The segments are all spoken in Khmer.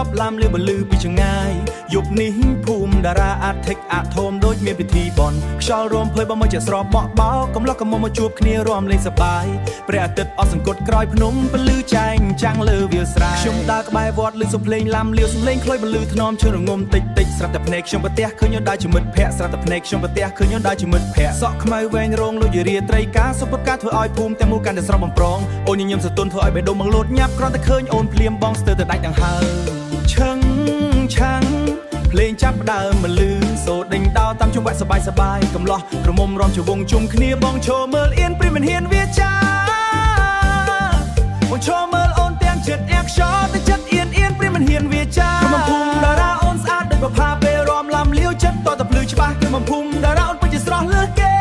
ប់ឡាំលឺបលឺពីចង្ងាយយប់នេះភូមិតារាអាចថិចអាធមដូចមានពិធីបន់ខ្យល់រំភើយបើមកជាស្របបក់បោកំឡោះកំមុំមកជួបគ្នារំលេងសប្បាយព្រះអាទិត្យអស់សង្កត់ក្រោយភ្នំពលឺចែងចាំងលើវាលស្រែខ្ញុំដើរក្បែរវត្តលឺសំភ្លេងឡាំលាវសំឡេងខ្លុយបលឺថ្នមឈើរងំតិចតិចស្រាប់តែភ្នែកខ្ញុំប្រទះឃើញយន្តដើរជាមិត្តភ័ក្តិស្រាប់តែភ្នែកខ្ញុំប្រទះឃើញយន្តដើរជាមិត្តភ័ក្តិសក់ខ្មៅវែងរងលុយរាត្រីការសុភការធ្វើឲ្យភូមិទាំងមូលកាន់តែស្រស់បំប្រងអូនញញឹមសតុនធ្វើឲ្យបេះដូងមកលោតញាប់គ្រាន់តែឃើញអូនភ្លាមបងស្ទើរតែដាច់ដង្ហើមឆឹងឆាំងភ្លេងចាប់ដើមមកលឺសូដេញដោតាមជុំវត្តសបាយសបាយកំឡោះក្រមុំរំជាវងជុំគ្នាបងឈរមើលអៀនព្រាមមិនហ៊ានវាចាបងឈរមើលអូនទាំងចិត្តអែកខ្យល់តែចិត្តអៀនព្រាមមិនហ៊ានវាចាក្រុមភូមិតារាអូនស្អាតដូចប្រផាពេលរំឡាំលាវចិត្តតតែភ្លឺច្បាស់ក្រុមភូមិតារាអូនពិតជាស្រស់លើសគេ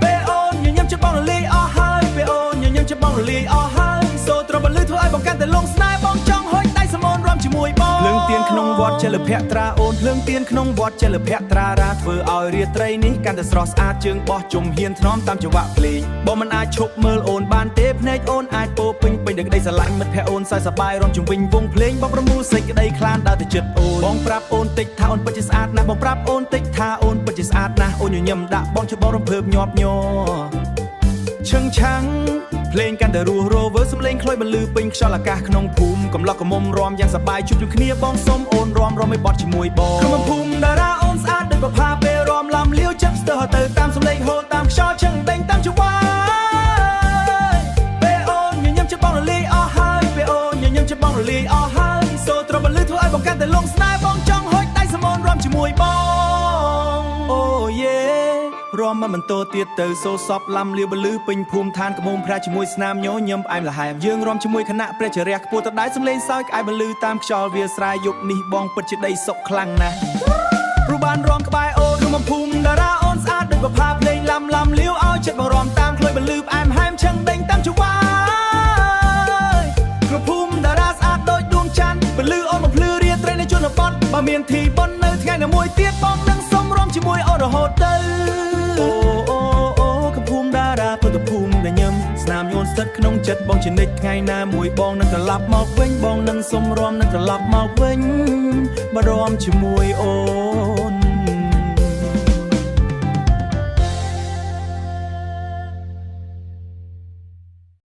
ពេលអូនញញឹមចិត្តបងរលាយអស់ហើយពេលអូនញញឹមចិត្តបងរលាយអស់ហើយសូត្របលឺធ្វើឲ្យបងកាន់តែលងស្នេហ៍បងចង់ហុចដៃសមូនរំជាមួយបងភ្លើងទៀនក្នុងវត្តចេលភ័ត្រាអូនភ្លើងទៀនក្នុងវត្តចេលភ័ត្រារាធ្វើឲ្យរាត្រីនេះកាន់តែស្រស់ស្អាតជើងបោះជុំហ៊ានថ្នមតាមចង្វាក់ភ្លេងបងមិនអាចឈប់មើលអូនបានទេភ្នែកអូនអាចពោពេញដោយក្តីស្រឡាញ់មិត្តភក្តិអូនសើចសប្បាយរំជុំវិញវងភ្លេងបងប្រមូលសេចក្តីខ្លានដើរទៅចិត្តអូនបងប្រាប់អូនតិចថាអូនពិតជាស្អាតណាស់បងប្រាប់អូនតិចថាអូនពិតជាស្អាតណាស់អូនញញឹមដាក់បងច្បងរំភើបញាប់ញ័រឈឹងឆាំងភ្លេងកាន់តែរស់រវើសំឡេងខ្លុយបលឺពេញខ្យល់អាកាសក្នុងភូមិកំឡោះកំមុំរំយ៉ាងសប្បាយជួបជុំគ្នាបងសុំអូនរំឲ្យបត់ជាមួយបងក្នុងភូមិតារាអូនស្អាតដូចប្រផាពេលរំឡាំលាវចិត្តស្ទើរទៅតាមសំឡេងហូរតាមខ្យល់ឈឹងដេញតាមចង្វាពេលអូនញញឹមចិត្តបងរលាយអស់ហើយពេលអូនញញឹមចិត្តបងរលាយអស់ហើយសូត្របលឺធ្វើឲ្យបងកាន់តែលងស្នេហ៍បងចង់ហុចដៃសមូនរំជាមួយបងអូយេរំមកបន្តទៀតទៅសូសពឡាំលាវបលឺពេញភូមិឋានកំមុំព្រះជាមួយស្នាមញញឹមផ្អែមល្ហែមយើងរំជាមួយគណៈព្រះចរិយាខ្ពស់តដែរសំឡេងសើចក្អែបលឺតាមខ្យល់វាលស្រែយប់នេះបងពិតជាដីសុខខ្លាំងណាស់ព្រោះបានរំក្បែរអូនក្នុងភូមិតារាអូនស្អាតដូចប្រផាភ្លេងឡាំលាវឲ្យចិត្តបងរំតាមខ្លុយបលឺផ្អែមហែមឈឹងដេញតាមចង្វាក្នុងភូមិតារាស្អាតដូចដួងច័ន្ទបលឺអូនបំភ្លឺរាត្រីនៅជនបទបើមានទីបុណ្យនៅថ្ងៃណាមួយទៀតបងនឹងសុំរំជាមួយអូនរហូតទៅកំភូមិតារាពុទ្ធភូមិដែលញឹមស្នាមញូនស្ថិតក្នុងចិត្តបងជានិច្ចថ្ងៃណាមួយបងនឹងត្រឡប់មកវិញបងនឹងសុំរំនឹងត្រឡប់មកវិញបើរំជាមួយអូ